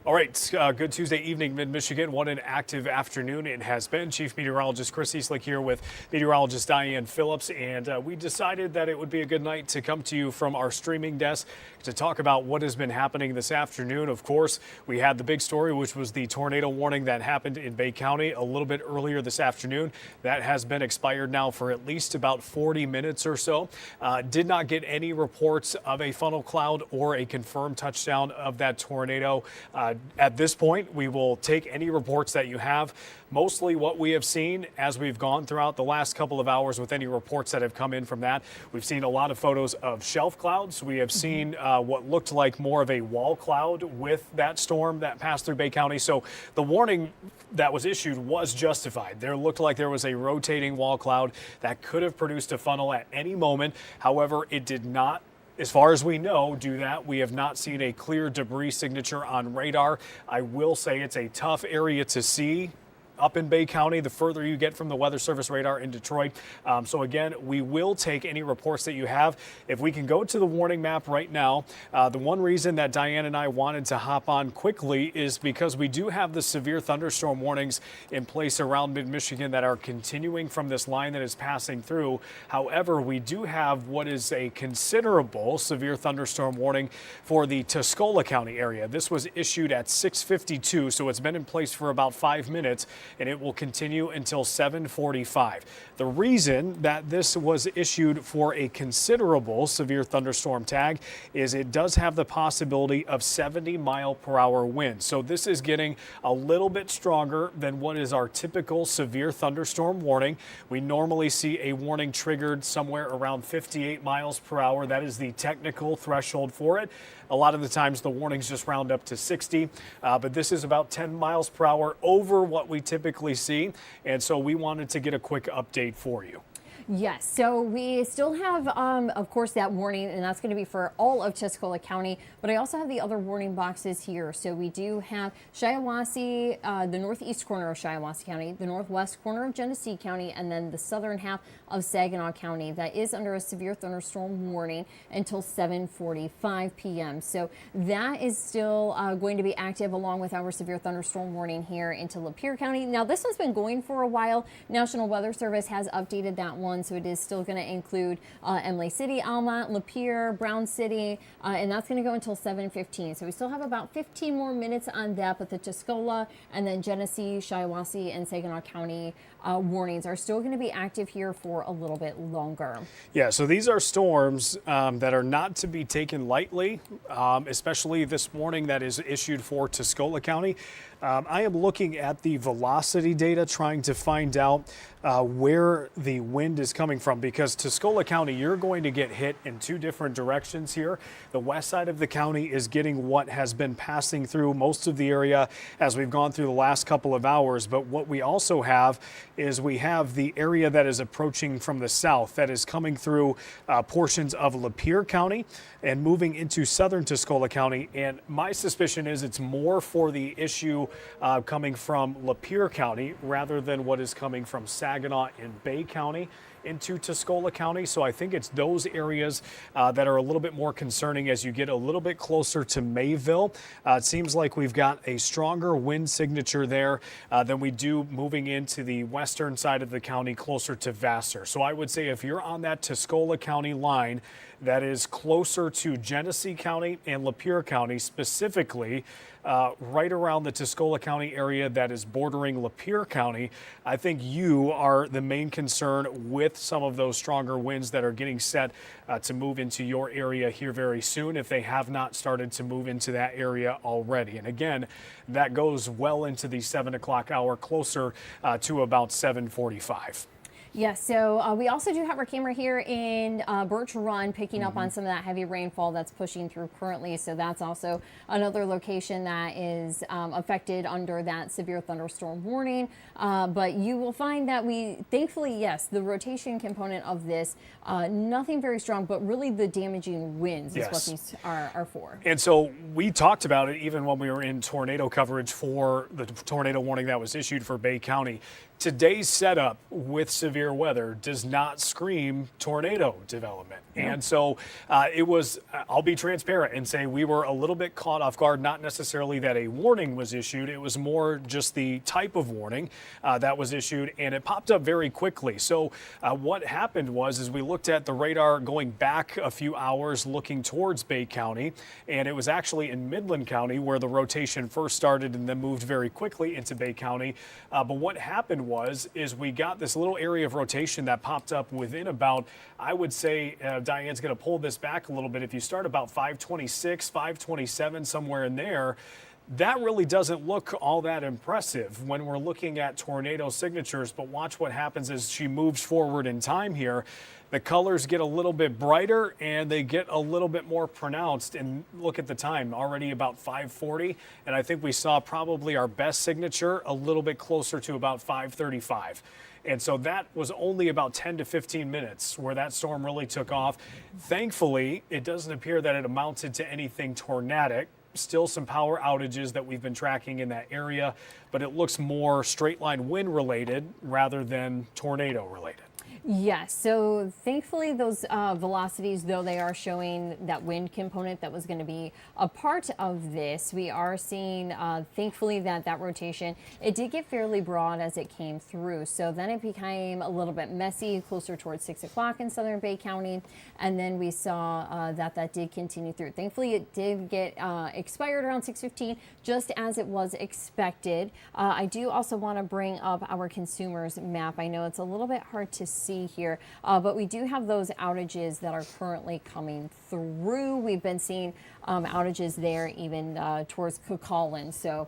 All right, good Tuesday evening, Mid-Michigan. What an active afternoon it has been. Chief Meteorologist Chris Eastlick here with meteorologist Diane Phillips, and we decided that it would be a good night to come to you from our streaming desk to talk about what has been happening this afternoon. Of course, we had the big story, which was the tornado warning that happened in Bay County a little bit earlier this afternoon. That has been expired now for at least about 40 minutes or so. Did not get any reports of a funnel cloud or a confirmed touchdown of that tornado. At this point, we will take any reports that you have. Mostly what we have seen as we've gone throughout the last couple of hours with any reports that have come in from that. We've seen a lot of photos of shelf clouds. We have seen what looked like more of a wall cloud with that storm that passed through Bay County. So the warning that was issued was justified. There looked like there was a rotating wall cloud that could have produced a funnel at any moment. However, it did not, as far as we know, do that. We have not seen a clear debris signature on radar. I will say it's a tough area to see up in Bay County, the further you get from the Weather Service radar in Detroit. So again, we will take any reports that you have. If we can go to the warning map right now, the one reason that Diane and I wanted to hop on quickly is because we do have the severe thunderstorm warnings in place around mid-Michigan that are continuing from this line that is passing through. However, we do have what is a considerable severe thunderstorm warning for the Tuscola County area. This was issued at 6:52, so it's been in place for about 5 minutes, and it will continue until 7:45. The reason that this was issued for a considerable severe thunderstorm tag is it does have the possibility of 70-mile-per-hour winds. So this is getting a little bit stronger than what is our typical severe thunderstorm warning. We normally see a warning triggered somewhere around 58 miles per hour. That is the technical threshold for it. A lot of the times the warnings just round up to 60, but this is about 10 miles per hour over what we typically see. And so we wanted to get a quick update for you. Yes, so we still have, of course, that warning, and that's going to be for all of Tuscola County, but I also have the other warning boxes here. So we do have Shiawassee, the northeast corner of Shiawassee County, the northwest corner of Genesee County, and then the southern half of Saginaw County. That is under a severe thunderstorm warning until 7:45 p.m. So that is still going to be active along with our severe thunderstorm warning here into Lapeer County. Now, this one's been going for a while. National Weather Service has updated that one. So it is still going to include Emily City, Almont, Lapeer, Brown City, and that's going to go until 7:15. So we still have about 15 more minutes on that, but the Tuscola and then Genesee, Shiawassee, and Saginaw County warnings are still going to be active here for a little bit longer. Yeah, so these are storms that are not to be taken lightly, especially this warning that is issued for Tuscola County. I am looking at the velocity data trying to find out where the wind is coming from, because Tuscola County, you're going to get hit in two different directions here. The west side of the county is getting what has been passing through most of the area as we've gone through the last couple of hours. But what we also have is we have the area that is approaching from the south that is coming through portions of Lapeer County and moving into southern Tuscola County. And my suspicion is it's more for the issue coming from Lapeer County rather than what is coming from Saginaw and Bay County into Tuscola County. So I think it's those areas that are a little bit more concerning as you get a little bit closer to Mayville. It seems like we've got a stronger wind signature there than we do moving into the western side of the county closer to Vassar. So I would say if you're on that Tuscola County line that is closer to Genesee County and Lapeer County, specifically right around the Tuscola County area that is bordering Lapeer County, I think you are the main concern with some of those stronger winds that are getting set to move into your area here very soon, if they have not started to move into that area already. And again, that goes well into the 7 o'clock hour, closer to about 7:45. Yes, so we also do have our camera here in Birch Run picking up on some of that heavy rainfall that's pushing through currently. So that's also another location that is affected under that severe thunderstorm warning. But you will find that thankfully, yes, the rotation component of this, nothing very strong, but really the damaging winds is what these are for. And so we talked about it even when we were in tornado coverage for the tornado warning that was issued for Bay County. Today's setup with severe weather does not scream tornado development. And so it was, I'll be transparent and say we were a little bit caught off guard, not necessarily that a warning was issued. It was more just the type of warning that was issued, and it popped up very quickly. So what happened was we looked at the radar going back a few hours looking towards Bay County, and it was actually in Midland County where the rotation first started and then moved very quickly into Bay County. But what happened is we got this little area of rotation that popped up within about, I would say, Diane's going to pull this back a little bit. If you start about 526, 527, somewhere in there, that really doesn't look all that impressive when we're looking at tornado signatures. But watch what happens as she moves forward in time here. The colors get a little bit brighter and they get a little bit more pronounced. And look at the time, already about 5:40. And I think we saw probably our best signature a little bit closer to about 5:35. And so that was only about 10 to 15 minutes where that storm really took off. Thankfully, it doesn't appear that it amounted to anything tornadic. Still some power outages that we've been tracking in that area, but it looks more straight line wind related rather than tornado related. Yes, so thankfully those velocities, though they are showing that wind component that was going to be a part of this, we are seeing thankfully that rotation, it did get fairly broad as it came through. So then it became a little bit messy closer towards 6 o'clock in southern Bay County. And then we saw that did continue through. Thankfully, it did get expired around 6:15, just as it was expected. I do also want to bring up our consumers map. I know it's a little bit hard to see here, but we do have those outages that are currently coming through. We've been seeing outages there even towards Cucaulin. So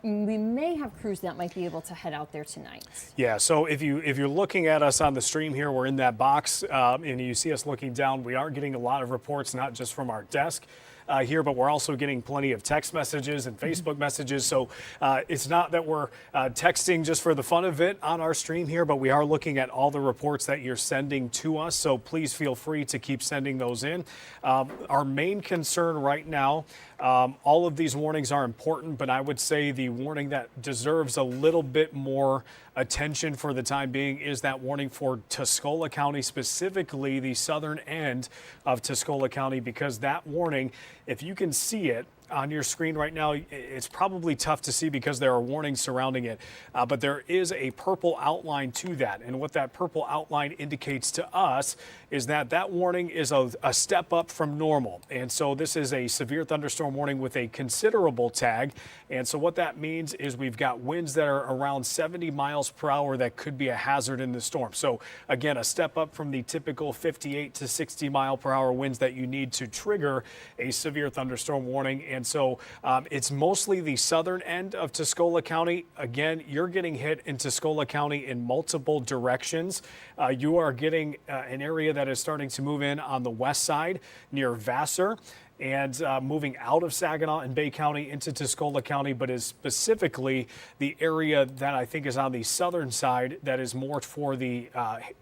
we may have crews that might be able to head out there tonight. Yeah, so if you're looking at us on the stream here, we're in that box and you see us looking down. We are getting a lot of reports, not just from our desk here, but we're also getting plenty of text messages and Facebook messages. So it's not that we're texting just for the fun of it on our stream here, but we are looking at all the reports that you're sending to us. So please feel free to keep sending those in. Our main concern right now, all of these warnings are important, but I would say the warning that deserves a little bit more attention for the time being is that warning for Tuscola County, specifically the southern end of Tuscola County, because that warning, if you can see it on your screen right now, it's probably tough to see because there are warnings surrounding it, but there is a purple outline to that. And what that purple outline indicates to us is that warning is a step up from normal. And so this is a severe thunderstorm warning with a considerable tag. And so what that means is we've got winds that are around 70 miles per hour that could be a hazard in the storm. So again, a step up from the typical 58 to 60 mile per hour winds that you need to trigger a severe thunderstorm warning. And so it's mostly the southern end of Tuscola County. Again, you're getting hit in Tuscola County in multiple directions. You are getting an area that is starting to move in on the west side near Vassar and moving out of Saginaw and Bay County into Tuscola County, but is specifically the area that I think is on the southern side that is more for the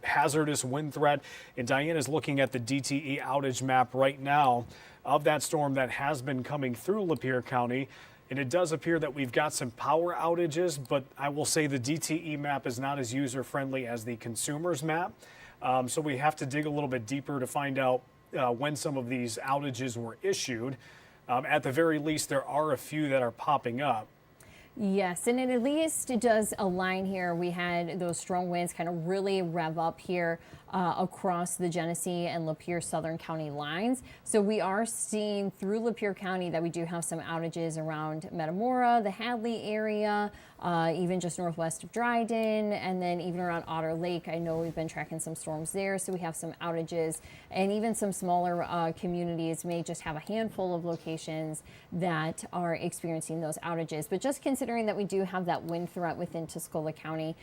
hazardous wind threat. And Diane is looking at the DTE outage map right now of that storm that has been coming through Lapeer County. And it does appear that we've got some power outages, but I will say the DTE map is not as user-friendly as the consumer's map. So we have to dig a little bit deeper to find out when some of these outages were issued. At the very least, there are a few that are popping up. Yes, and at least it does align here. We had those strong winds kind of really rev up here across the Genesee and Lapeer Southern County lines. So we are seeing through Lapeer County that we do have some outages around Metamora, the Hadley area, even just northwest of Dryden, and then even around Otter Lake. I know we've been tracking some storms there, so we have some outages, and even some smaller communities may just have a handful of locations that are experiencing those outages. But just considering that we do have that wind threat within Tuscola County,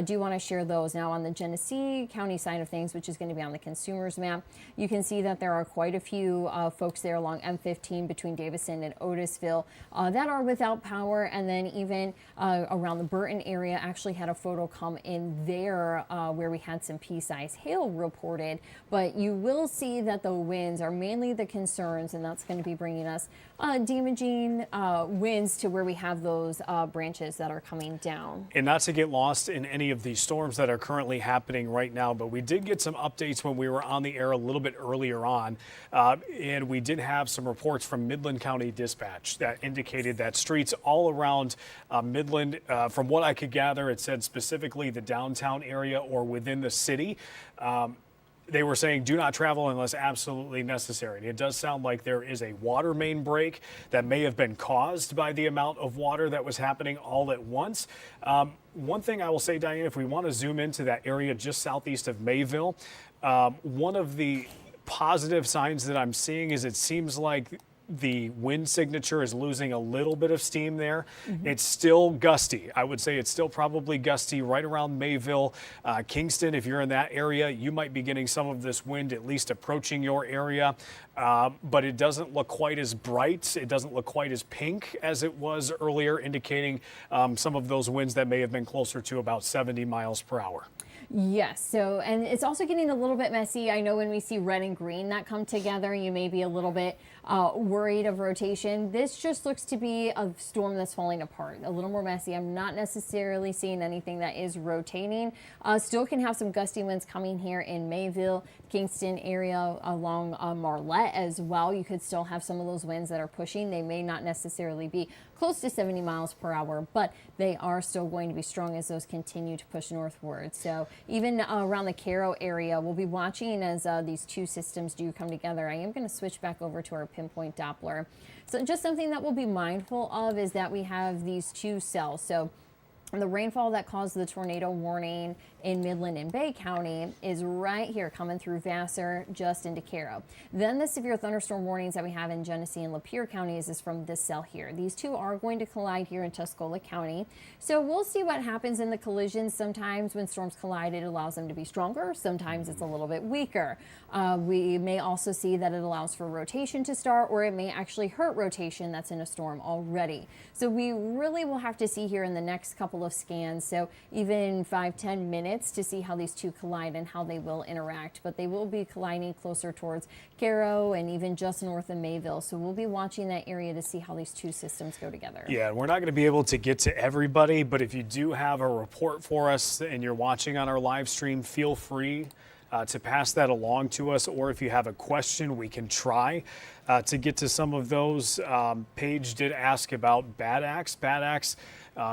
do want to share those. Now on the Genesee County side of things, which is going to be on the consumers map, you can see that there are quite a few folks there along M15 between Davison and Otisville that are without power, and then even around the Burton area actually had a photo come in there where we had some pea-sized hail reported. But you will see that the winds are mainly the concerns, and that's going to be bringing us damaging winds to where we have those branches that are coming down. And not to get lost in any of these storms that are currently happening right now, but we did get some updates when we were on the air a little bit earlier on, and we did have some reports from Midland County Dispatch that indicated that streets all around Midland, from what I could gather, it said specifically the downtown area or within the city. They were saying do not travel unless absolutely necessary. And it does sound like there is a water main break that may have been caused by the amount of water that was happening all at once. One thing I will say, Diane, if we want to zoom into that area just southeast of Mayville, one of the positive signs that I'm seeing is it seems like the wind signature is losing a little bit of steam there. It's still gusty. I would say it's still probably gusty right around Mayville, Kingston. If you're in that area, you might be getting some of this wind at least approaching your area. But it doesn't look quite as bright. It doesn't look quite as pink as it was earlier, indicating some of those winds that may have been closer to about 70 miles per hour. Yes, so, and it's also getting a little bit messy. I know when we see red and green that come together, you may be a little bit worried of rotation. This just looks to be a storm that's falling apart, a little more messy. I'm not necessarily seeing anything that is rotating. Still can have some gusty winds coming here in Mayville, Kingston area, along Marlette as well. You could still have some of those winds that are pushing. They may not necessarily be close to 70 miles per hour, but they are still going to be strong as those continue to push northward. So even around the Caro area, we'll be watching as these two systems do come together. I am going to switch back over to our pinpoint Doppler. So just something that we'll be mindful of is that we have these two cells. So the rainfall that caused the tornado warning in Midland and Bay County is right here coming through Vassar just into Caro. Then the severe thunderstorm warnings that we have in Genesee and Lapeer counties is from this cell here. These two are going to collide here in Tuscola County. So we'll see what happens in the collisions. Sometimes when storms collide, it allows them to be stronger. Sometimes it's a little bit weaker. We may also see that it allows for rotation to start, or it may actually hurt rotation that's in a storm already. So we really will have to see here in the next couple of scans. So even 5-10 minutes to see how these two collide and how they will interact, but they will be colliding closer towards Caro and even just north of Mayville. So we'll be watching that area to see how these two systems go together. Yeah, we're not going to be able to get to everybody, but if you do have a report for us and you're watching on our live stream, feel free to pass that along to us, or if you have a question, we can try to get to some of those. Paige did ask about Bad Axe. Bad Axe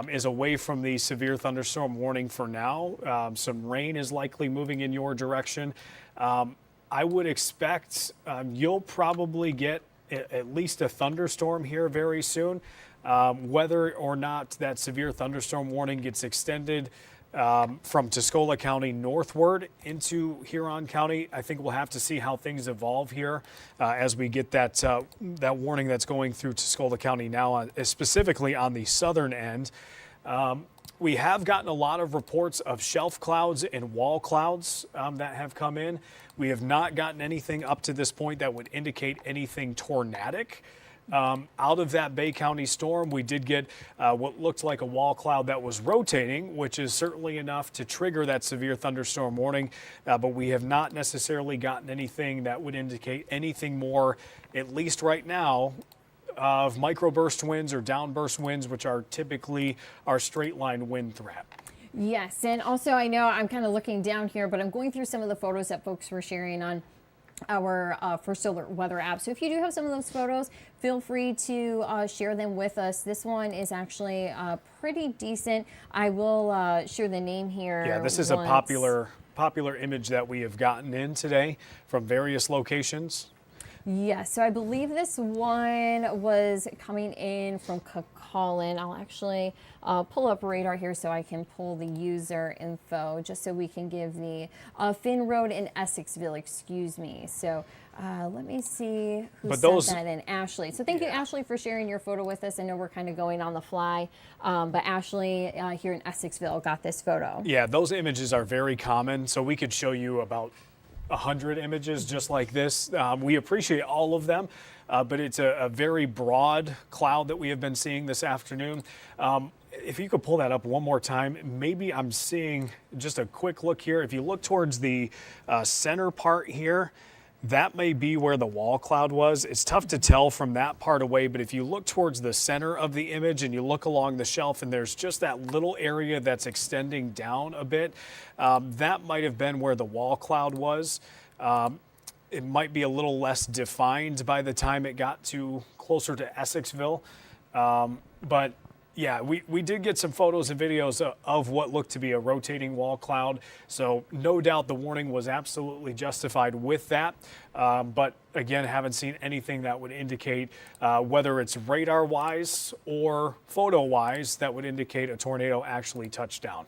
is away from the severe thunderstorm warning for now. Some rain is likely moving in your direction. I would expect you'll probably get at least a thunderstorm here very soon. Whether or not that severe thunderstorm warning gets extended from Tuscola County northward into Huron County, I think we'll have to see how things evolve here as we get that warning that's going through Tuscola County now, specifically on the southern end. We have gotten a lot of reports of shelf clouds and wall clouds that have come in. We have not gotten anything up to this point that would indicate anything tornadic. Out of that Bay County storm, we did get what looked like a wall cloud that was rotating, which is certainly enough to trigger that severe thunderstorm warning. But we have not necessarily gotten anything that would indicate anything more, at least right now, of microburst winds or downburst winds, which are typically our straight line wind threat. Yes, and also I know I'm kind of looking down here, but I'm going through some of the photos that folks were sharing on our First Alert weather app. So if you do have some of those photos, feel free to share them with us. This one is actually pretty decent. I will share the name here. Yeah, this is a popular popular image that we have gotten in today from various locations. Yes, so I believe this one was coming in from Cullin. I'll actually pull up radar here so I can pull the user info just so we can give the Finn Road in Essexville, excuse me. So let me see who sent that in. Ashley. So thank you, Ashley, for sharing your photo with us. I know we're kind of going on the fly, but Ashley here in Essexville got this photo. Yeah, those images are very common, so we could show you about 100 images just like this. We appreciate all of them, but it's a very broad cloud that we have been seeing this afternoon. If you could pull that up one more time, maybe I'm seeing just a quick look here. If you look towards the center part here, that may be where the wall cloud was. It's tough to tell from that part away, but if you look towards the center of the image and you look along the shelf and there's just that little area that's extending down a bit, that might have been where the wall cloud was. It might be a little less defined by the time it got to closer to Essexville, but yeah, we did get some photos and videos of what looked to be a rotating wall cloud. So no doubt the warning was absolutely justified with that. But again, haven't seen anything that would indicate whether it's radar-wise or photo-wise that would indicate a tornado actually touched down.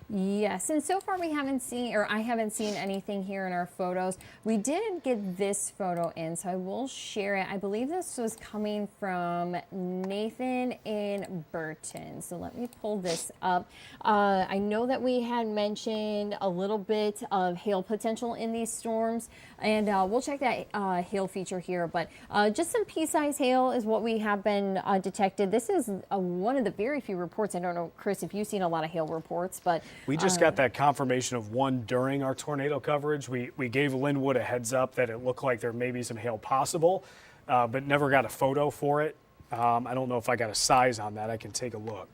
Yes, and so far we haven't seen, or I haven't seen anything here in our photos. We did get this photo in, so I will share it. I believe this was coming from Nathan in Burton. So let me pull this up. I know that we had mentioned a little bit of hail potential in these storms, and we'll check that hail feature here, but just some pea-sized hail is what we have been detected. This is one of the very few reports. I don't know, Chris, if you've seen a lot of hail reports, but we just got that confirmation of one during our tornado coverage. We gave Linwood a heads up that it looked like there may be some hail possible, but never got a photo for it. I don't know if I got a size on that. I can take a look.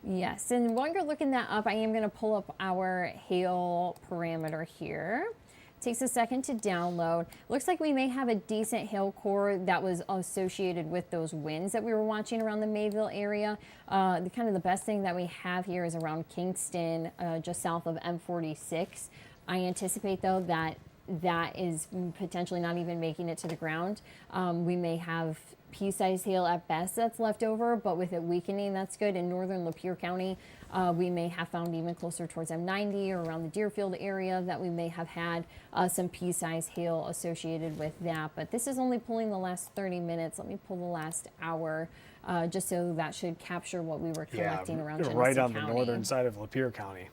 Yes, and while you're looking that up, I am going to pull up our hail parameter here. Takes a second to download. Looks like we may have a decent hail core that was associated with those winds that we were watching around the Mayville area. The best thing that we have here is around Kingston, just south of M46. I anticipate though that is potentially not even making it to the ground. We may have pea-sized hail at best that's left over, but with it weakening, that's good. In northern Lapeer County, we may have found even closer towards M90 or around the Deerfield area that we may have had some pea-sized hail associated with that. But this is only pulling the last 30 minutes. Let me pull the last hour, just so that should capture what we were collecting around Genesee right on County. the northern side of Lapeer County.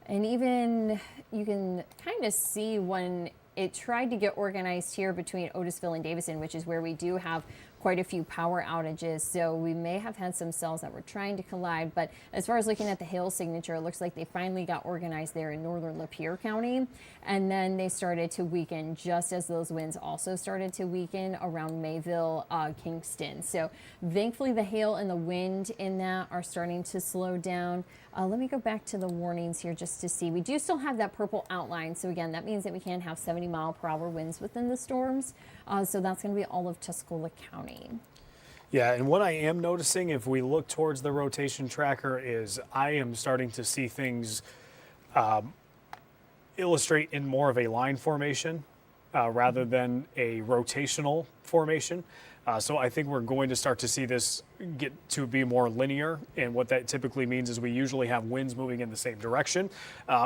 And even you can kind of see when it tried to get organized here between Otisville and Davison, which is where we do have quite a few power outages. So we may have had some cells that were trying to collide. But as far as looking at the hail signature, it looks like they finally got organized there in northern Lapeer County. And then they started to weaken just as those winds also started to weaken around Mayville, Kingston. So thankfully the hail and the wind in that are starting to slow down. Let me go back to the warnings here just to see. We do still have that purple outline. So again, that means that we can have 70-mile-per-hour winds within the storms. So that's going to be all of Tuscola County. Yeah, and what I am noticing, if we look towards the rotation tracker, is I am starting to see things illustrate in more of a line formation rather than a rotational formation. So I think we're going to start to see this get to be more linear, and what that typically means is we usually have winds moving in the same direction.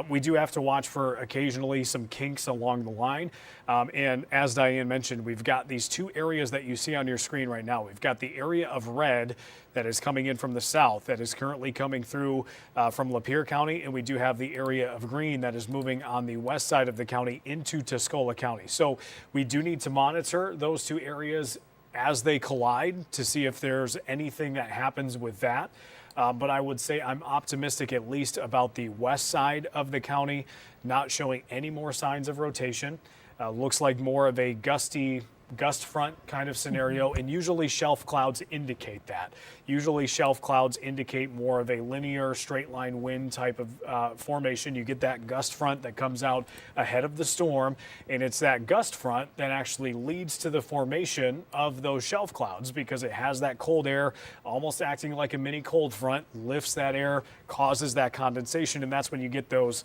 We do have to watch for occasionally some kinks along the line, and as Diane mentioned, we've got these two areas that you see on your screen right now. We've got the area of red that is coming in from the south that is currently coming through from Lapeer County, and we do have the area of green that is moving on the west side of the county into Tuscola County. So we do need to monitor those two areas as they collide to see if there's anything that happens with that. But I would say I'm optimistic at least about the west side of the county not showing any more signs of rotation. Looks like more of a gusty gust front kind of scenario, and usually shelf clouds indicate that. Usually shelf clouds indicate more of a linear straight line wind type of formation. You get that gust front that comes out ahead of the storm, and it's that gust front that actually leads to the formation of those shelf clouds because it has that cold air almost acting like a mini cold front, lifts that air, causes that condensation, and that's when you get those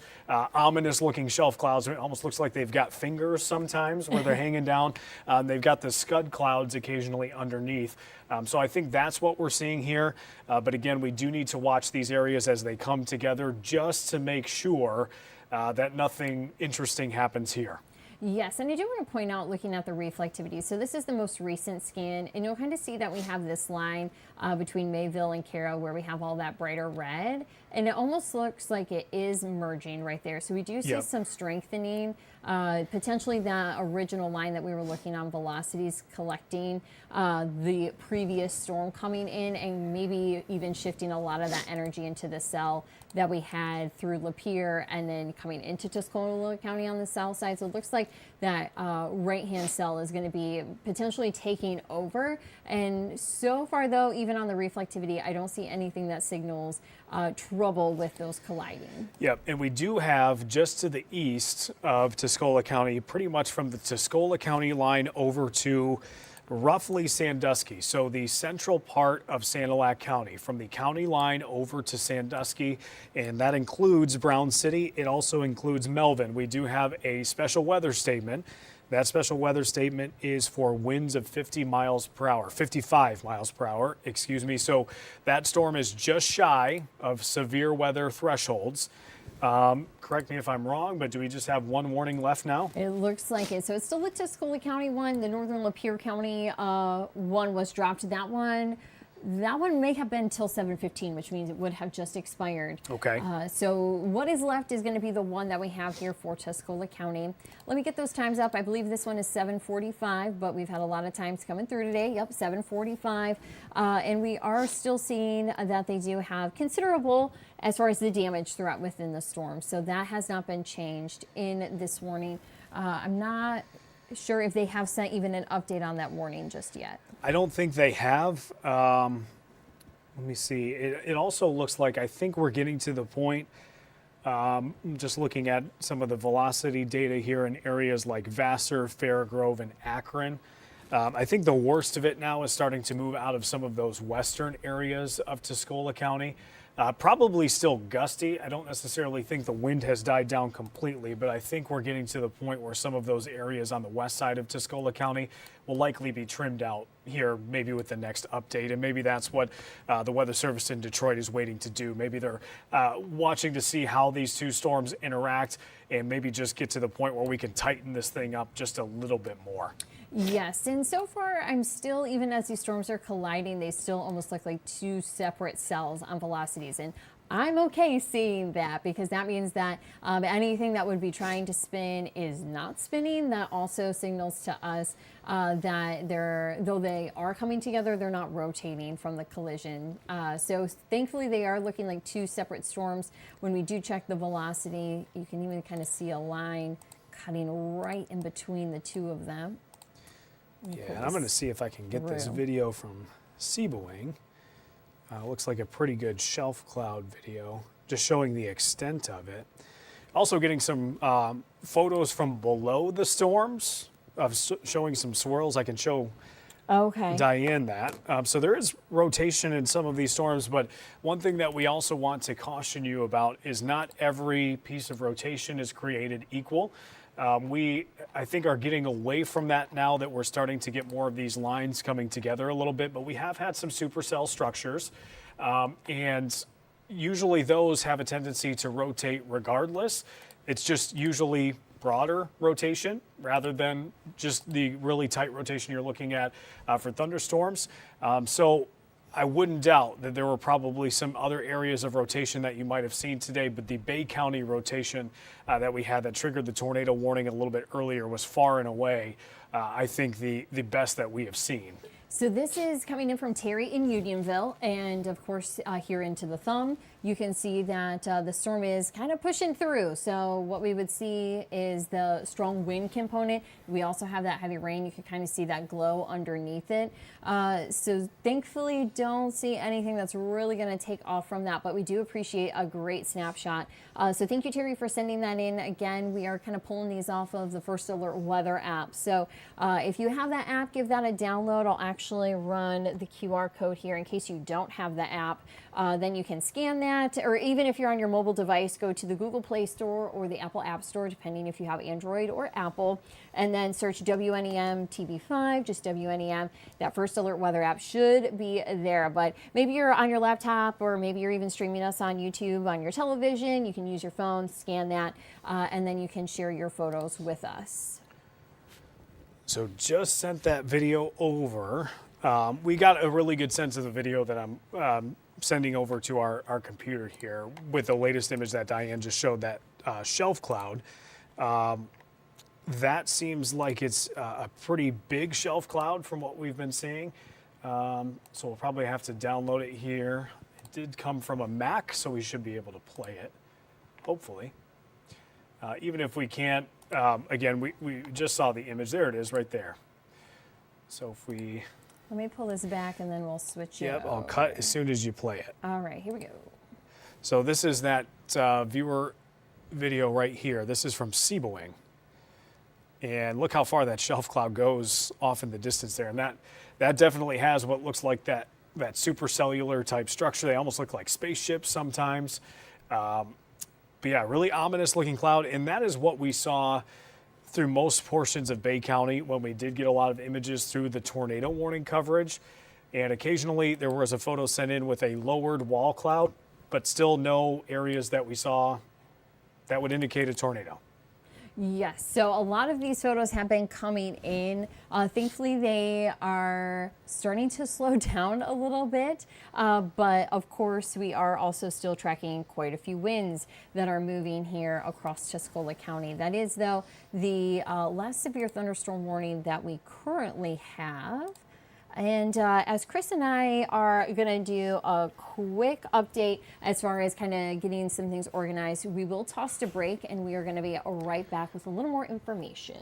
ominous looking shelf clouds. It almost looks like they've got fingers sometimes where they're hanging down. They've got the scud clouds occasionally underneath. So I think that's what we're seeing here. But again, we do need to watch these areas as they come together just to make sure that nothing interesting happens here. Yes, and I do want to point out, looking at the reflectivity, so this is the most recent scan, and you'll kind of see that we have this line between Mayville and Caro where we have all that brighter red, and it almost looks like it is merging right there. So we do see some strengthening, potentially that original line that we were looking on velocities collecting the previous storm coming in, and maybe even shifting a lot of that energy into the cell that we had through Lapeer and then coming into Tuscola County on the south side. So it looks like that right-hand cell is going to be potentially taking over. And so far, though, even on the reflectivity, I don't see anything that signals trouble with those colliding. Yep, and we do have just to the east of Tuscola County, pretty much from the Tuscola County line over to roughly Sandusky. So the central part of Sanilac County, from the county line over to Sandusky, and that includes Brown City. It also includes Melvin. We do have a special weather statement. That special weather statement is for winds of 55 miles per hour, excuse me. So that storm is just shy of severe weather thresholds. Correct me if I'm wrong, but do we just have one warning left now? It looks like it. So it's still the Tuscola County one. The Northern Lapeer County one was dropped. That one may have been till 7:15, which means it would have just expired. Okay. So what is left is going to be the one that we have here for Tuscola County. Let me get those times up. I believe this one is 7:45, but we've had a lot of times coming through today. Yep, 7:45. And we are still seeing that they do have considerable as far as the damage throughout within the storm. So that has not been changed in this warning. I'm not sure if they have sent even an update on that warning just yet. I don't think they have. Let me see. It also looks like I think we're getting to the point, just looking at some of the velocity data here in areas like Vassar, Fairgrove, and Akron. I think the worst of it now is starting to move out of some of those western areas of Tuscola County. Probably still gusty. I don't necessarily think the wind has died down completely, but I think we're getting to the point where some of those areas on the west side of Tuscola County will likely be trimmed out here, maybe with the next update. And maybe that's what the Weather Service in Detroit is waiting to do. Maybe they're watching to see how these two storms interact and maybe just get to the point where we can tighten this thing up just a little bit more. Yes, and so far I'm still, even as these storms are colliding, they still almost look like two separate cells on velocities. And I'm okay seeing that because that means that anything that would be trying to spin is not spinning. That also signals to us that though they are coming together, they're not rotating from the collision. So thankfully they are looking like two separate storms. When we do check the velocity, you can even kind of see a line cutting right in between the two of them. Yeah, and I'm going to see if I can get this video from Seaboing. Looks like a pretty good shelf cloud video, just showing the extent of it. Also getting some photos from below the storms, of showing some swirls. I can show Diane that. So there is rotation in some of these storms, but one thing that we also want to caution you about is not every piece of rotation is created equal. We, I think, are getting away from that now that we're starting to get more of these lines coming together a little bit, but we have had some supercell structures, and usually those have a tendency to rotate regardless. It's just usually broader rotation rather than just the really tight rotation you're looking at for thunderstorms. So I wouldn't doubt that there were probably some other areas of rotation that you might have seen today, but the Bay County rotation that we had that triggered the tornado warning a little bit earlier was far and away, I think, the best that we have seen. So this is coming in from Terry in Unionville, and of course here into the thumb, you can see that the storm is kind of pushing through. So what we would see is the strong wind component. We also have that heavy rain. You can kind of see that glow underneath it. So thankfully don't see anything that's really going to take off from that, but we do appreciate a great snapshot. So thank you, Terry, for sending that in. Again, we are kind of pulling these off of the First Alert Weather app. So if you have that app, give that a download. I'll actually run the QR code here in case you don't have the app. Then you can scan that, or even if you're on your mobile device, go to the Google Play Store or the Apple App Store, depending if you have Android or Apple, and then search WNEM TV5, just WNEM. That First Alert Weather app should be there. But maybe you're on your laptop, or maybe you're even streaming us on YouTube on your television. You can use your phone, scan that, and then you can share your photos with us. So just sent that video over. We got a really good sense of the video that I'm sending over to our computer here with the latest image that Diane just showed, that shelf cloud. That seems like it's a pretty big shelf cloud from what we've been seeing. So we'll probably have to download it here. It did come from a Mac, so we should be able to play it, hopefully. Even if we can't, again, we just saw the image. There it is right there. So if we... Let me pull this back and then we'll switch it. Yep, I'll cut as soon as you play it. All right, here we go. So this is that viewer video right here. This is from Seaboing. And look how far that shelf cloud goes off in the distance there. And that definitely has what looks like that supercellular type structure. They almost look like spaceships sometimes. But yeah, really ominous looking cloud. And that is what we saw through most portions of Bay County when we did get a lot of images through the tornado warning coverage. And occasionally there was a photo sent in with a lowered wall cloud, but still no areas that we saw that would indicate a tornado. Yes, so a lot of these photos have been coming in. Thankfully, they are starting to slow down a little bit, but of course, we are also still tracking quite a few winds that are moving here across Tuscola County. That is, though, the last severe thunderstorm warning that we currently have. And as Chris and I are going to do a quick update as far as kind of getting some things organized, we will toss a break and we are going to be right back with a little more information.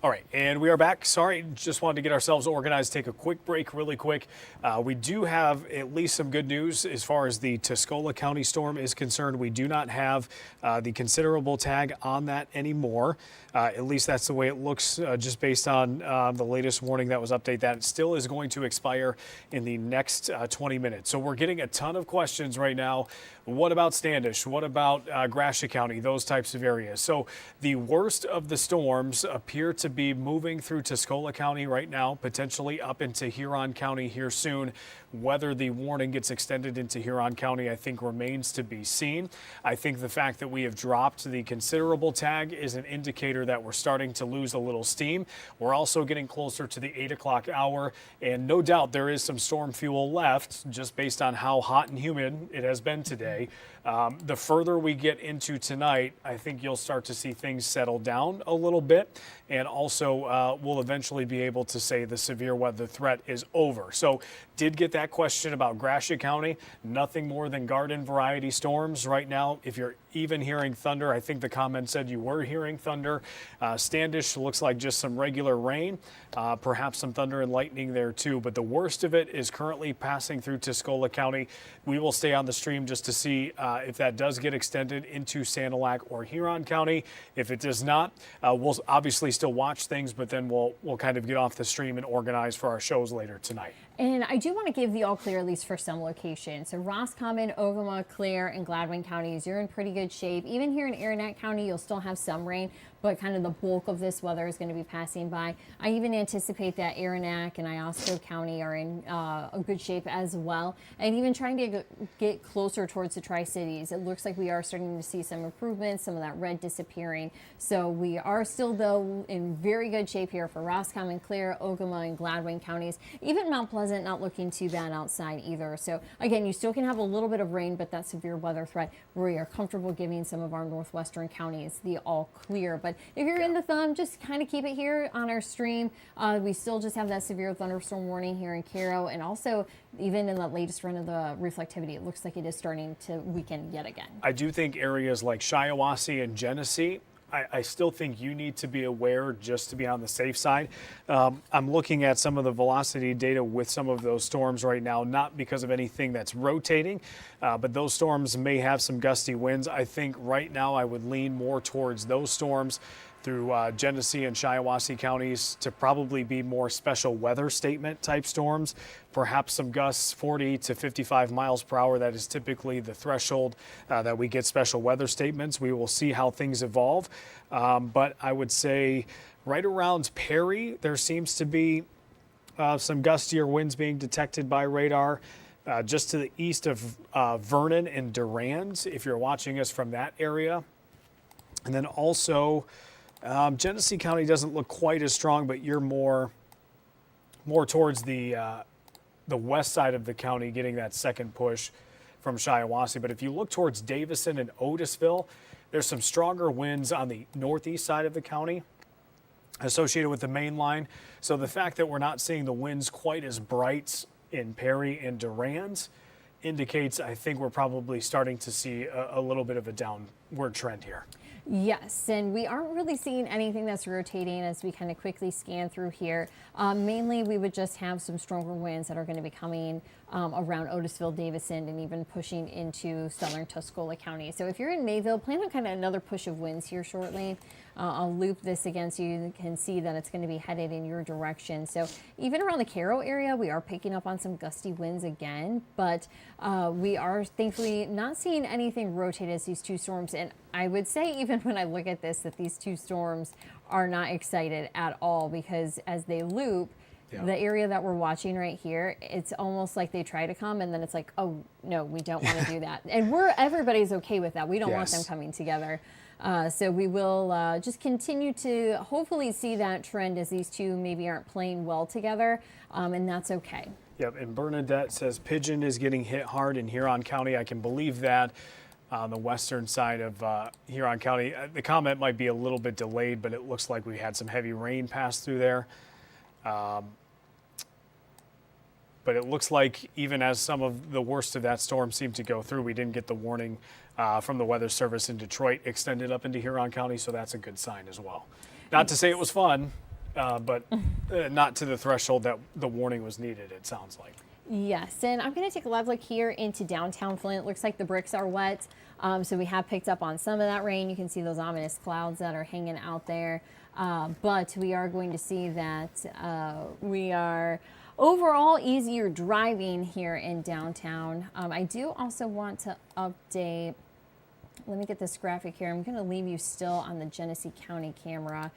All right, and we are back. Sorry, just wanted to get ourselves organized, take a quick break really quick. We do have at least some good news as far as the Tuscola County storm is concerned. We do not have the considerable tag on that anymore. At least that's the way it looks just based on the latest warning that was updated. That still is going to expire in the next 20 minutes. So we're getting a ton of questions right now. What about Standish? What about Gratiot County? Those types of areas. So the worst of the storms appear to be moving through Tuscola County right now, potentially up into Huron County here soon. Whether the warning gets extended into Huron County, I think remains to be seen. I think the fact that we have dropped the considerable tag is an indicator that we're starting to lose a little steam. We're also getting closer to the 8 o'clock hour, and no doubt there is some storm fuel left just based on how hot and humid it has been today. The further we get into tonight, I think you'll start to see things settle down a little bit, and also we'll eventually be able to say the severe weather threat is over. So did get that question about Gratiot County. Nothing more than garden variety storms right now. If you're even hearing thunder, I think the comment said you were hearing thunder. Standish looks like just some regular rain, perhaps some thunder and lightning there too. But the worst of it is currently passing through Tuscola County. We will stay on the stream just to see if that does get extended into Sanilac or Huron County. If it does not, we'll obviously still watch things, but then we'll kind of get off the stream and organize for our shows later tonight. And I do want to give the all clear, at least for some locations. So Roscommon, Ogama, Clare, and Gladwin counties, you're in pretty good shape. Even here in Aranet County, you'll still have some rain, but kind of the bulk of this weather is going to be passing by. I even anticipate that Aranac and Iosco County are in a good shape as well. And even trying to get closer towards the Tri-Cities, it looks like we are starting to see some improvements, some of that red disappearing. So we are still, though, in very good shape here for Roscommon, Clare, Ogama, and Gladwin counties. Even Mount Pleasant not looking too bad outside either. So again, you still can have a little bit of rain, but that severe weather threat, we are comfortable giving some of our northwestern counties the all clear. But if you're in the thumb, just kind of keep it here on our stream. We still just have that severe thunderstorm warning here in Cairo, and also even in the latest run of the reflectivity, it looks like it is starting to weaken yet again. I do think areas like Shiawassee and Genesee, I still think you need to be aware just to be on the safe side. I'm looking at some of the velocity data with some of those storms right now, not because of anything that's rotating, but those storms may have some gusty winds. I think right now I would lean more towards those storms through Genesee and Shiawassee counties to probably be more special weather statement type storms, perhaps some gusts 40 to 55 miles per hour. That is typically the threshold that we get special weather statements. We will see how things evolve. But I would say right around Perry, there seems to be some gustier winds being detected by radar. Just to the east of Vernon and Durand, if you're watching us from that area. And then also, Genesee County doesn't look quite as strong, but you're more towards the west side of the county, getting that second push from Shiawassee. But if you look towards Davison and Otisville, there's some stronger winds on the northeast side of the county associated with the main line. So the fact that we're not seeing the winds quite as bright in Perry and Durand indicates, I think we're probably starting to see a little bit of a downward trend here. Yes, and we aren't really seeing anything that's rotating as we kind of quickly scan through here. Mainly, we would just have some stronger winds that are going to be coming around Otisville, Davison, and even pushing into southern Tuscola County. So if you're in Mayville, plan on kind of another push of winds here shortly. I'll loop this again so you can see that it's going to be headed in your direction. So even around the Cairo area, we are picking up on some gusty winds again, but we are thankfully not seeing anything rotate as these two storms. And I would say, even when I look at this, that these two storms are not excited at all, because as they loop, the area that we're watching right here, it's almost like they try to come and then it's like, oh no, we don't want to do that. And everybody's okay with that. We don't want them coming together. So we will just continue to hopefully see that trend as these two maybe aren't playing well together, and that's okay. Yep, and Bernadette says Pigeon is getting hit hard in Huron County. I can believe that. On the western side of Huron County, the comment might be a little bit delayed, but it looks like we had some heavy rain pass through there. But it looks like even as some of the worst of that storm seemed to go through, we didn't get the warning from the Weather Service in Detroit extended up into Huron County, so that's a good sign as well. Not to say it was fun. but not to the threshold that the warning was needed, it sounds like. Yes, and I'm going to take a live look here into downtown Flint. Looks like the bricks are wet, so we have picked up on some of that rain. You can see those ominous clouds that are hanging out there, but we are going to see that we are overall easier driving here in downtown. I do also want to update. Let me get this graphic here. I'm going to leave you still on the Genesee County camera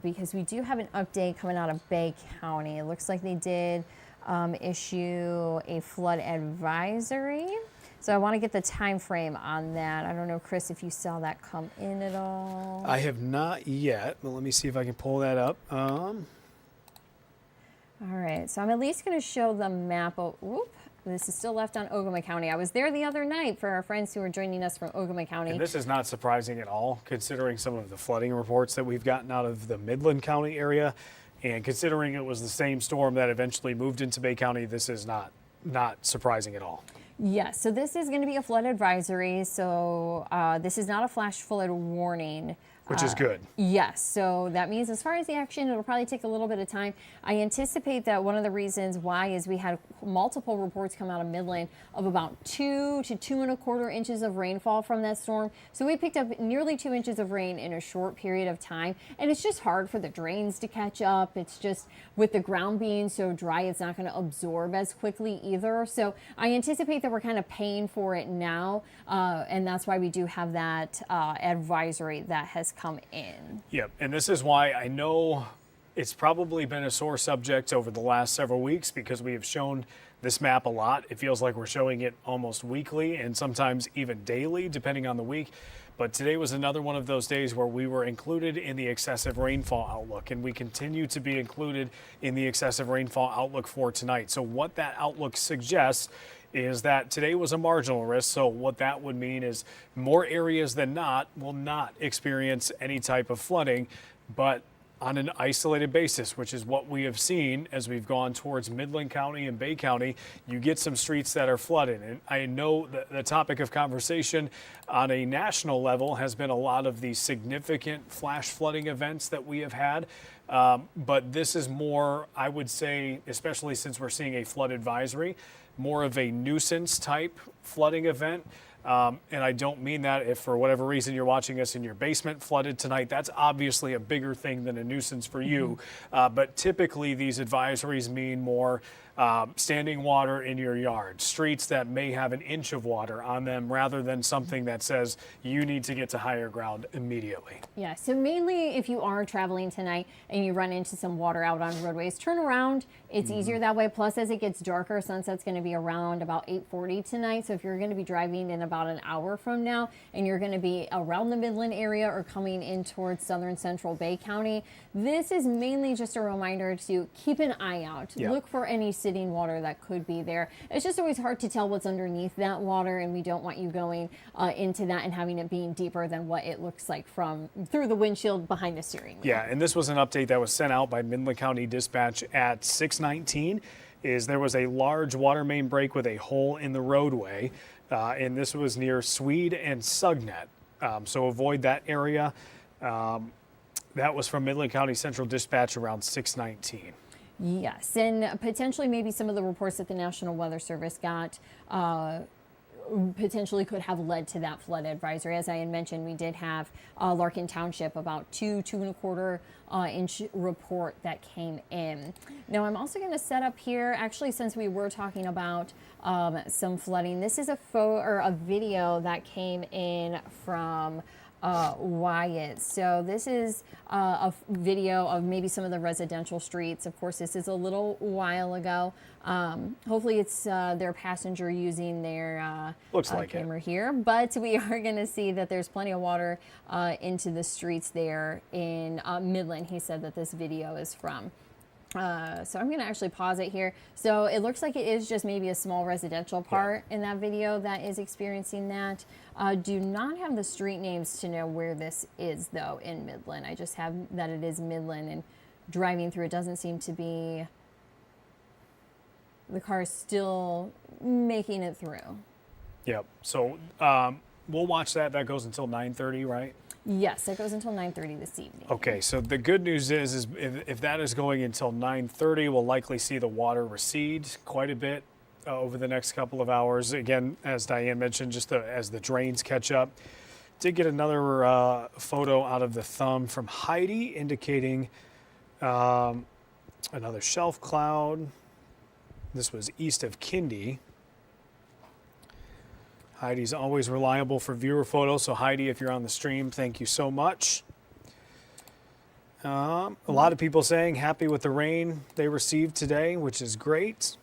because we do have an update coming out of Bay County. It looks like they did issue a flood advisory. So I want to get the time frame on that. I don't know, Chris, if you saw that come in at all. I have not yet, but let me see if I can pull that up. All right, so I'm at least going to show the map. Oh, whoop. This is still left on Ogama County. I was there the other night for our friends who are joining us from Ogama County. And this is not surprising at all, considering some of the flooding reports that we've gotten out of the Midland County area. And considering it was the same storm that eventually moved into Bay County, this is not surprising at all. Yes, so this is going to be a flood advisory. So this is not a flash flood warning. Which is good. Yes, so that means as far as the action, it'll probably take a little bit of time. I anticipate that one of the reasons why is we had multiple reports come out of Midland of about 2 to 2.25 inches of rainfall from that storm. So we picked up nearly 2 inches of rain in a short period of time. And it's just hard for the drains to catch up. It's just with the ground being so dry, it's not going to absorb as quickly either. So I anticipate that we're kind of paying for it now. And that's why we do have that advisory that has come in. Yep, and this is why I know it's probably been a sore subject over the last several weeks because we have shown this map a lot. It feels like we're showing it almost weekly and sometimes even daily, depending on the week. But today was another one of those days where we were included in the excessive rainfall outlook, and we continue to be included in the excessive rainfall outlook for tonight. So what that outlook suggests is that today was a marginal risk. So what that would mean is more areas than not will not experience any type of flooding, but on an isolated basis, which is what we have seen as we've gone towards Midland County and Bay County. You get some streets that are flooded. And I know that the topic of conversation on a national level has been a lot of the significant flash flooding events that we have had. But this is more, I would say, especially since we're seeing a flood advisory, more of a nuisance type flooding event. And I don't mean that if for whatever reason you're watching us in your basement flooded tonight. That's obviously a bigger thing than a nuisance for you. But typically these advisories mean more standing water in your yard, streets that may have an inch of water on them rather than something that says you need to get to higher ground immediately. Yeah, so mainly if you are traveling tonight and you run into some water out on roadways, turn around. It's easier that way. Plus, as it gets darker, sunset's going to be around about 8:40 tonight. So if you're going to be driving in about an hour from now and you're going to be around the Midland area or coming in towards southern central Bay County, this is mainly just a reminder to keep an eye out. Yeah. Look for any sitting water that could be there. It's just always hard to tell what's underneath that water, and we don't want you going into that and having it being deeper than what it looks like from through the windshield behind the steering wheel. Yeah, and this was an update that was sent out by Midland County Dispatch at 6:19. Is there was a large water main break with a hole in the roadway, and this was near Swede and Sugnet. So avoid that area. That was from Midland County Central Dispatch around 6:19. Yes, and potentially maybe some of the reports that the National Weather Service got potentially could have led to that flood advisory. As I had mentioned, we did have Larkin Township about 2.25 inch report that came in. Now I'm also going to set up here, actually, since we were talking about some flooding, this is a video that came in from Wyatt. So this is a video of maybe some of the residential streets. Of course, this is a little while ago. Hopefully it's their passenger using their camera here, but we are going to see that there's plenty of water into the streets there in Midland. He said that this video is from. So I'm going to actually pause it here. So it looks like it is just maybe a small residential part in that video that is experiencing that. Do not have the street names to know where this is, though, in Midland. I just have that it is Midland, and driving through it doesn't seem to be, the car is still making it through. Yep. So we'll watch that. That goes until 9:30, right? Yes, it goes until 9:30 this evening. Okay, so the good news is if that is going until 9:30, we'll likely see the water recede quite a bit over the next couple of hours. Again, as Diane mentioned, just as the drains catch up. Did get another photo out of the thumb from Heidi indicating another shelf cloud. This was east of Kindy. Heidi's always reliable for viewer photos. So Heidi, if you're on the stream, thank you so much. A lot of people saying happy with the rain they received today, which is great.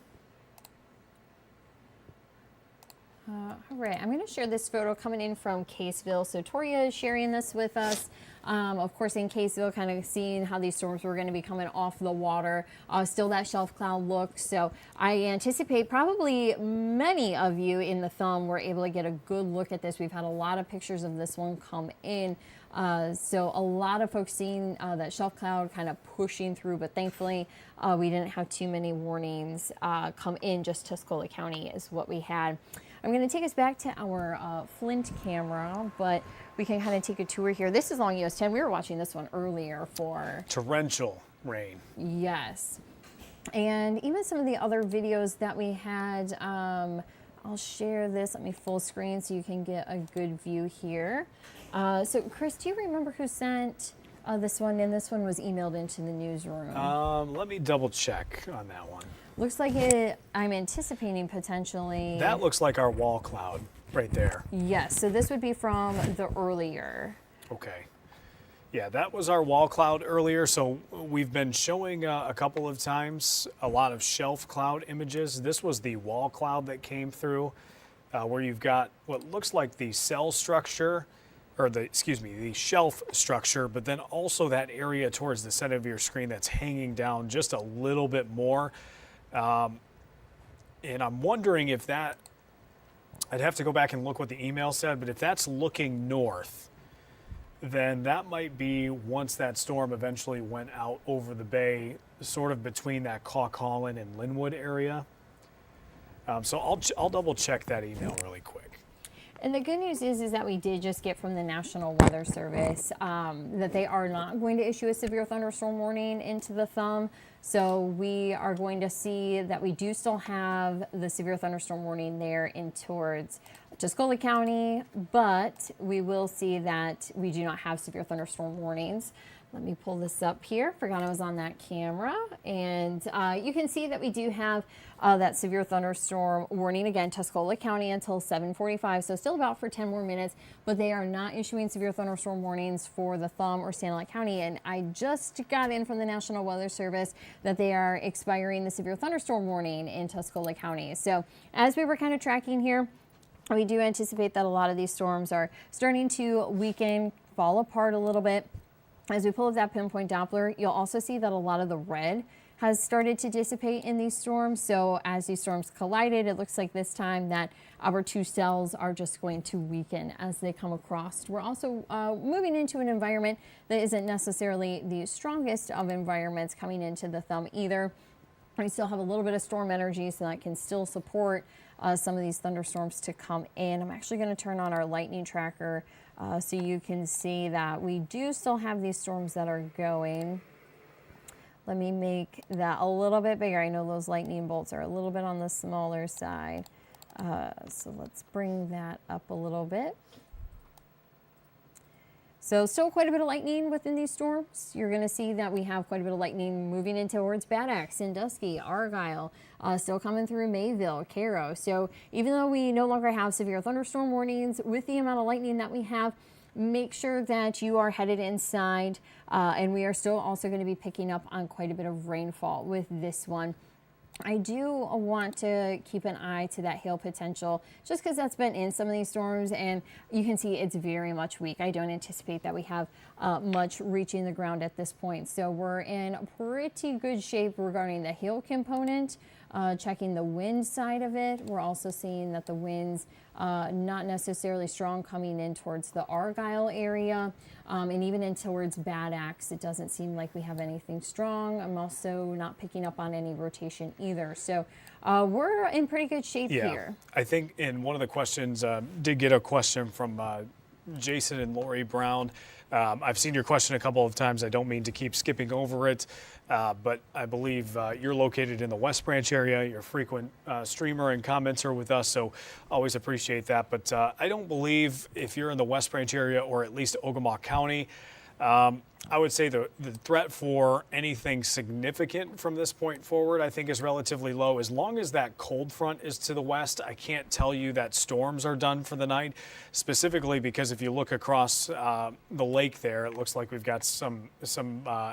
All right, I'm going to share this photo coming in from Caseville. So Toria is sharing this with us. Of course, in Caseville, kind of seeing how these storms were going to be coming off the water. Still that shelf cloud look. So I anticipate probably many of you in the thumb were able to get a good look at this. We've had a lot of pictures of this one come in. So a lot of folks seeing that shelf cloud kind of pushing through, but thankfully we didn't have too many warnings come in. Just Tuscola County is what we had. I'm going to take us back to our Flint camera, but we can kind of take a tour here. This is along US 10. We were watching this one earlier for torrential rain. Yes. And even some of the other videos that we had, I'll share this. Let me full screen so you can get a good view here. So Chris, do you remember who sent this one? And this one was emailed into the newsroom. Let me double check on that one. Looks like I'm anticipating potentially. That looks like our wall cloud right there. Yes, so this would be from the earlier. Okay. Yeah, that was our wall cloud earlier. So we've been showing a couple of times a lot of shelf cloud images. This was the wall cloud that came through where you've got what looks like the cell structure or the shelf structure, but then also that area towards the center of your screen that's hanging down just a little bit more. And I'm wondering if that, I'd have to go back and look what the email said, but if that's looking north, then that might be once that storm eventually went out over the bay, sort of between that Caw Collin and Linwood area. So I'll double check that email really quick. And the good news is that we did just get from the National Weather Service that they are not going to issue a severe thunderstorm warning into the thumb. So we are going to see that we do still have the severe thunderstorm warning there in towards Tuscola County, but we will see that we do not have severe thunderstorm warnings. Let me pull this up here. Forgot I was on that camera. And you can see that we do have that severe thunderstorm warning, again, Tuscola County until 7:45, so still about for 10 more minutes, but they are not issuing severe thunderstorm warnings for the thumb or Stanislaus County. And I just got in from the National Weather Service that they are expiring the severe thunderstorm warning in Tuscola County. So as we were kind of tracking here, we do anticipate that a lot of these storms are starting to weaken, fall apart a little bit. As we pull up that pinpoint Doppler, you'll also see that a lot of the red has started to dissipate in these storms. So as these storms collided, it looks like this time that our two cells are just going to weaken as they come across. We're also moving into an environment that isn't necessarily the strongest of environments coming into the thumb either. We still have a little bit of storm energy, so that can still support some of these thunderstorms to come in. I'm actually going to turn on our lightning tracker so you can see that we do still have these storms that are going. Let me make that a little bit bigger. I know those lightning bolts are a little bit on the smaller side. So let's bring that up a little bit. So still quite a bit of lightning within these storms. You're going to see that we have quite a bit of lightning moving in towards Bad Axe, Sandusky, Argyle, still coming through Mayville, Cairo. So even though we no longer have severe thunderstorm warnings, with the amount of lightning that we have, make sure that you are headed inside. And we are still also going to be picking up on quite a bit of rainfall with this one. I do want to keep an eye to that hail potential just because that's been in some of these storms, and you can see it's very much weak. I don't anticipate that we have much reaching the ground at this point. So we're in pretty good shape regarding the hail component. Checking the wind side of it, we're also seeing that the winds not necessarily strong coming in towards the Argyle area, and even in towards Bad Axe, it doesn't seem like we have anything strong. I'm also not picking up on any rotation either. So we're in pretty good shape here. I think in one of the questions, did get a question from Jason and Lori Brown. I've seen your question a couple of times. I don't mean to keep skipping over it, but I believe you're located in the West Branch area. You're a frequent streamer and commenter with us, so always appreciate that. But I don't believe if you're in the West Branch area or at least Ogama County, I would say the threat for anything significant from this point forward, I think, is relatively low. As long as that cold front is to the west, I can't tell you that storms are done for the night, specifically because if you look across the lake there, it looks like we've got some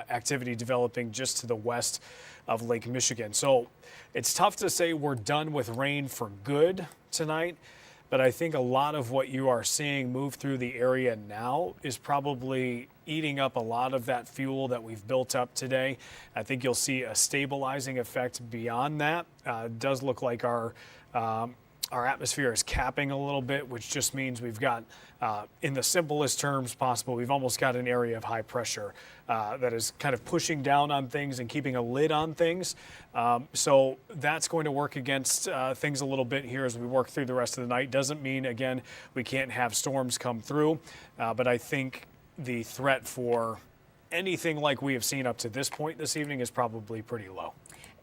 activity developing just to the west of Lake Michigan. So it's tough to say we're done with rain for good tonight. But I think a lot of what you are seeing move through the area now is probably eating up a lot of that fuel that we've built up today. I think you'll see a stabilizing effect beyond that. It does look like our atmosphere is capping a little bit, which just means we've got, in the simplest terms possible, we've almost got an area of high pressure that is kind of pushing down on things and keeping a lid on things. So that's going to work against things a little bit here as we work through the rest of the night. Doesn't mean, again, we can't have storms come through, but I think the threat for anything like we have seen up to this point this evening is probably pretty low.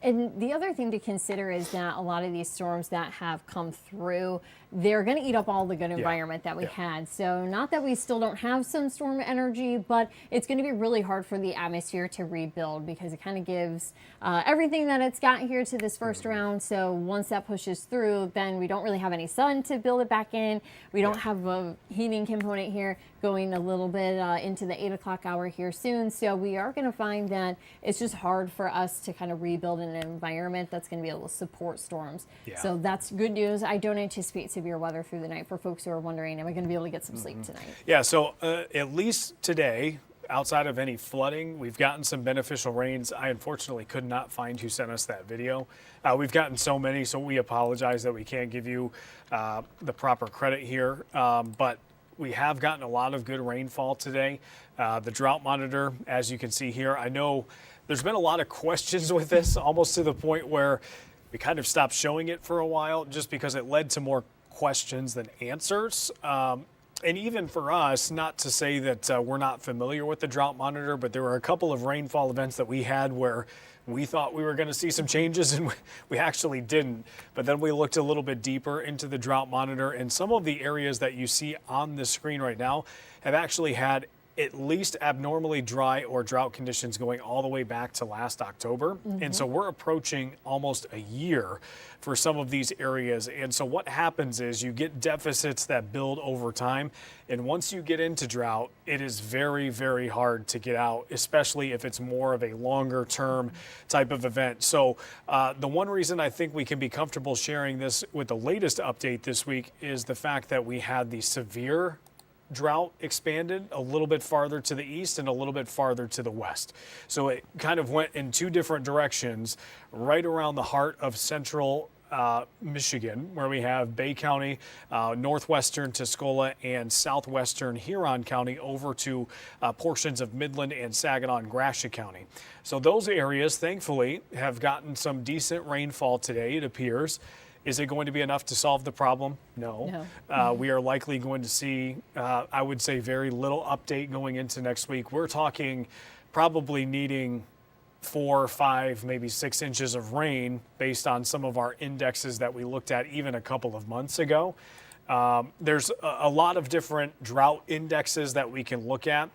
And the other thing to consider is that a lot of these storms that have come through, they're going to eat up all the good environment that we had. So not that we still don't have some storm energy, but it's going to be really hard for the atmosphere to rebuild because it kind of gives everything that it's got here to this first round. So once that pushes through, then we don't really have any sun to build it back in. We don't have a heating component here going a little bit into the 8 o'clock hour here soon. So we are going to find that it's just hard for us to kind of rebuild an environment that's going to be able to support storms. So that's good news. I don't anticipate severe weather through the night for folks who are wondering, am I going to be able to get some sleep tonight? Yeah, so at least today, outside of any flooding, we've gotten some beneficial rains. I unfortunately could not find who sent us that video. We've gotten so many, so we apologize that we can't give you the proper credit here. But we have gotten a lot of good rainfall today. The drought monitor, as you can see here, I know there's been a lot of questions with this, almost to the point where we kind of stopped showing it for a while just because it led to more questions than answers. And even for us, not to say that we're not familiar with the drought monitor, but there were a couple of rainfall events that we had where we thought we were going to see some changes and we actually didn't. But then we looked a little bit deeper into the drought monitor, and some of the areas that you see on the screen right now have actually had at least abnormally dry or drought conditions going all the way back to last October. And so we're approaching almost a year for some of these areas. And so what happens is you get deficits that build over time. And once you get into drought, it is very, very hard to get out, especially if it's more of a longer term type of event. So the one reason I think we can be comfortable sharing this with the latest update this week is the fact that we had the severe drought expanded a little bit farther to the east and a little bit farther to the west. So it kind of went in two different directions right around the heart of central Michigan, where we have Bay County, northwestern Tuscola, and southwestern Huron County over to portions of Midland and Saginaw and Gratiot County. So those areas, thankfully, have gotten some decent rainfall today, it appears. Is it going to be enough to solve the problem? No. We are likely going to see, I would say, very little update going into next week. We're talking probably needing 4, 5, maybe 6 inches of rain based on some of our indexes that we looked at even a couple of months ago. There's a lot of different drought indexes that we can look at.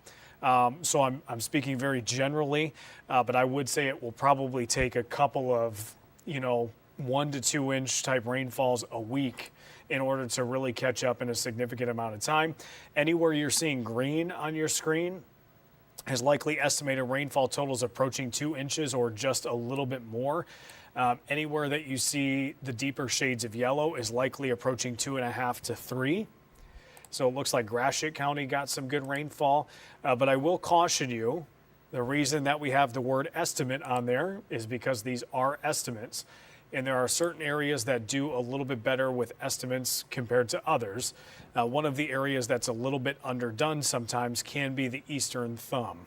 So I'm speaking very generally, but I would say it will probably take a couple of, 1 to 2 inch type rainfalls a week in order to really catch up in a significant amount of time. Anywhere you're seeing green on your screen has likely estimated rainfall totals approaching 2 inches or just a little bit more. Anywhere that you see the deeper shades of yellow is likely approaching 2.5 to 3. So it looks like Gratiot County got some good rainfall, but I will caution you, the reason that we have the word estimate on there is because these are estimates. And there are certain areas that do a little bit better with estimates compared to others. One of the areas that's a little bit underdone sometimes can be the eastern thumb.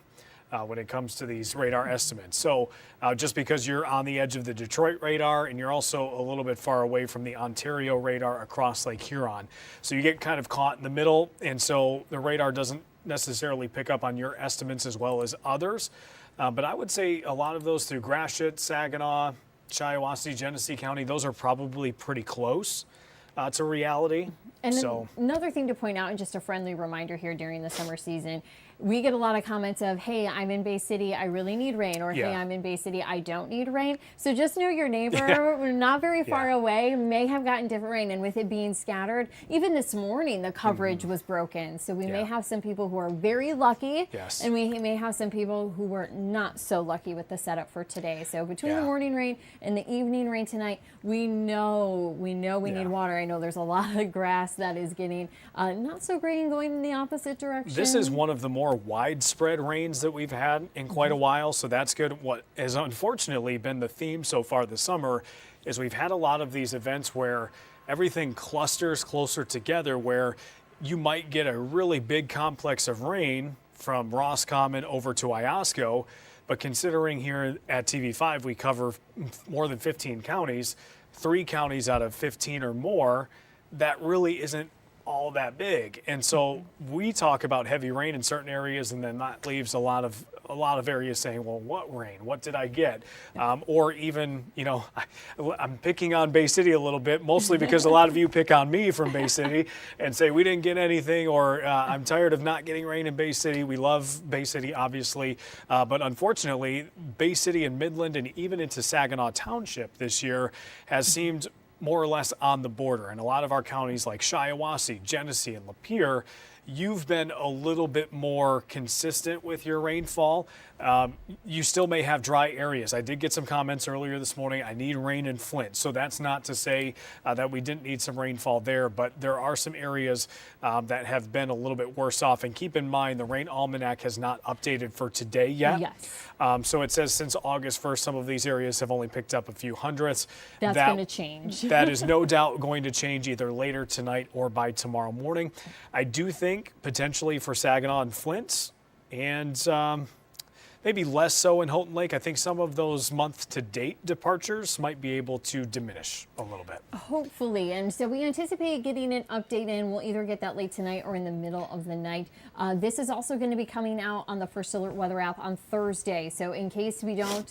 when it comes to these radar estimates. So just because you're on the edge of the Detroit radar and you're also a little bit far away from the Ontario radar across Lake Huron. So you get kind of caught in the middle, and so the radar doesn't necessarily pick up on your estimates as well as others. But I would say a lot of those through Gratiot, Saginaw, Shiawassee, Genesee County, those are probably pretty close to reality. And so another thing to point out, and just a friendly reminder here during the summer season, we get a lot of comments of, hey, I'm in Bay City, I really need rain, or hey, I'm in Bay City, I don't need rain. So just know your neighbor, not very far away, may have gotten different rain. And with it being scattered, even this morning, the coverage was broken. So we may have some people who are very lucky, and we may have some people who were not so lucky with the setup for today. So between the morning rain and the evening rain tonight, we know we need water. I know there's a lot of grass that is getting not so great and going in the opposite direction. This is one of the more widespread rains that we've had in quite a while, so that's good. What has unfortunately been the theme so far this summer is we've had a lot of these events where everything clusters closer together, where you might get a really big complex of rain from Roscommon over to Iosco, but considering here at TV5 we cover more than 15 counties, 3 counties out of 15 or more, that really isn't all that big. And so we talk about heavy rain in certain areas, and then that leaves a lot of areas saying, well, what rain? What did I get? Or even, I'm picking on Bay City a little bit, mostly because a lot of you pick on me from Bay City and say we didn't get anything, or I'm tired of not getting rain in Bay City. We love Bay City, obviously, but unfortunately, Bay City and Midland and even into Saginaw Township this year has seemed more or less on the border. And a lot of our counties like Shiawassee, Genesee, and Lapeer, you've been a little bit more consistent with your rainfall. You still may have dry areas. I did get some comments earlier this morning, I need rain in Flint. So that's not to say that we didn't need some rainfall there, but there are some areas that have been a little bit worse off. And keep in mind, the rain almanac has not updated for today yet. Yes. So it says since August 1st, some of these areas have only picked up a few hundredths. That's going to change. That is no doubt going to change either later tonight or by tomorrow morning. I do think potentially for Saginaw and Flint, and maybe less so in Houghton Lake. I think some of those month-to-date departures might be able to diminish a little bit. Hopefully, and so we anticipate getting an update in. We'll either get that late tonight or in the middle of the night. This is also going to be coming out on the First Alert Weather app on Thursday. So in case we don't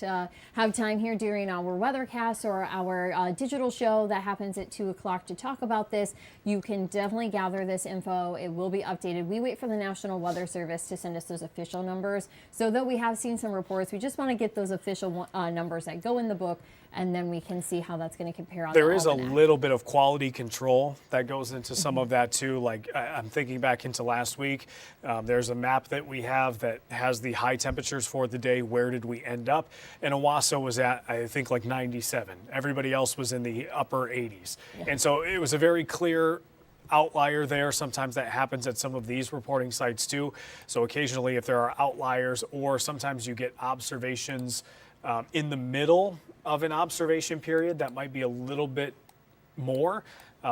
have time here during our weathercast or our digital show that happens at 2 o'clock to talk about this, you can definitely gather this info. It will be updated. We wait for the National Weather Service to send us those official numbers. So though we have seen some reports, we just want to get those official numbers that go in the book, and then we can see how that's going to compare on there the is a almanac. little bit of quality control that goes into some of that too. Like I'm thinking back into last week, there's a map that we have that has the high temperatures for the day. Where did we end up? And Owasso was at, I think, like 97. Everybody else was in the upper 80s. And so it was a very clear outlier there. Sometimes that happens at some of these reporting sites too. So occasionally if there are outliers, or sometimes you get observations in the middle of an observation period that might be a little bit more,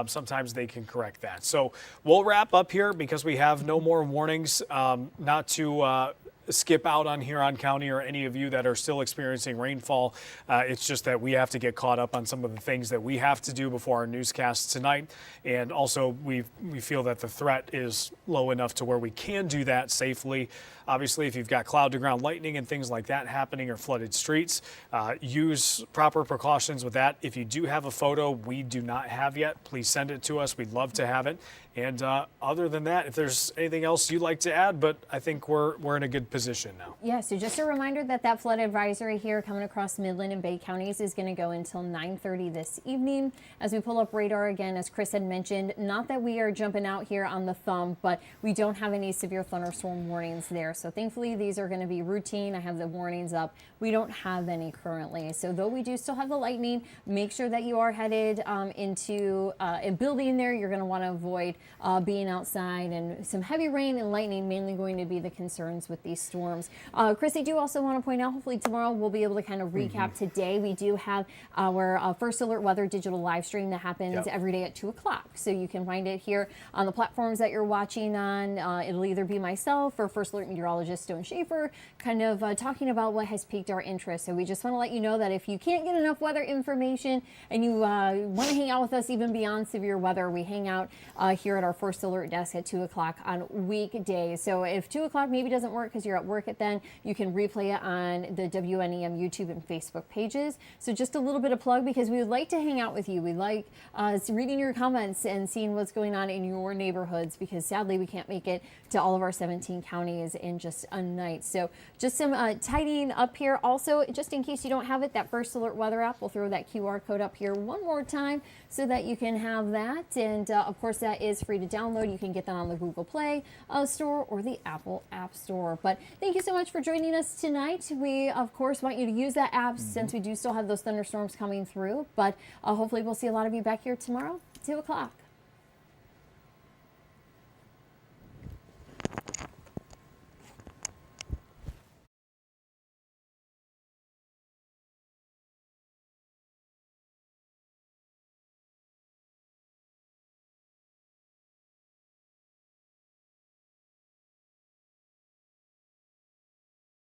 sometimes they can correct that. So we'll wrap up here because we have no more warnings, not to skip out on Huron County or any of you that are still experiencing rainfall. It's just that we have to get caught up on some of the things that we have to do before our newscasts tonight. And also we feel that the threat is low enough to where we can do that safely. Obviously, if you've got cloud to ground lightning and things like that happening, or flooded streets, use proper precautions with that. If you do have a photo we do not have yet, please send it to us. We'd love to have it. And other than that, if there's anything else you'd like to add, but I think we're in a good position now. Yeah, so just a reminder that flood advisory here coming across Midland and Bay counties is going to go until 9:30 this evening. As we pull up radar again, as Chris had mentioned, not that we are jumping out here on the thumb, but we don't have any severe thunderstorm warnings there. So thankfully, these are going to be routine. I have the warnings up. We don't have any currently. So though we do still have the lightning, make sure that you are headed into a building there. You're going to want to avoid being outside, and some heavy rain and lightning mainly going to be the concerns with these thunderstorms. Chris, I do also want to point out, hopefully tomorrow we'll be able to kind of recap today. We do have our First Alert Weather digital live stream that happens every day at 2 o'clock. So you can find it here on the platforms that you're watching on. It'll either be myself or First Alert meteorologist Stone Schaefer kind of talking about what has piqued our interest. So we just want to let you know that if you can't get enough weather information and you want to hang out with us even beyond severe weather, we hang out here at our First Alert desk at 2 o'clock on weekdays. So if 2 o'clock maybe doesn't work because you're at work then, you can replay it on the WNEM YouTube and Facebook pages. So just a little bit of plug, because we would like to hang out with you. We like reading your comments and seeing what's going on in your neighborhoods, because sadly we can't make it to all of our 17 counties in just a night. So just some tidying up here. Also, just in case you don't have it, that First Alert Weather app, we'll throw that QR code up here one more time so that you can have that. And of course, that is free to download. You can get that on the Google Play Store or the Apple App Store. But thank you so much for joining us tonight. We, of course, want you to use that app since we do still have those thunderstorms coming through. But hopefully we'll see a lot of you back here tomorrow, 2 o'clock.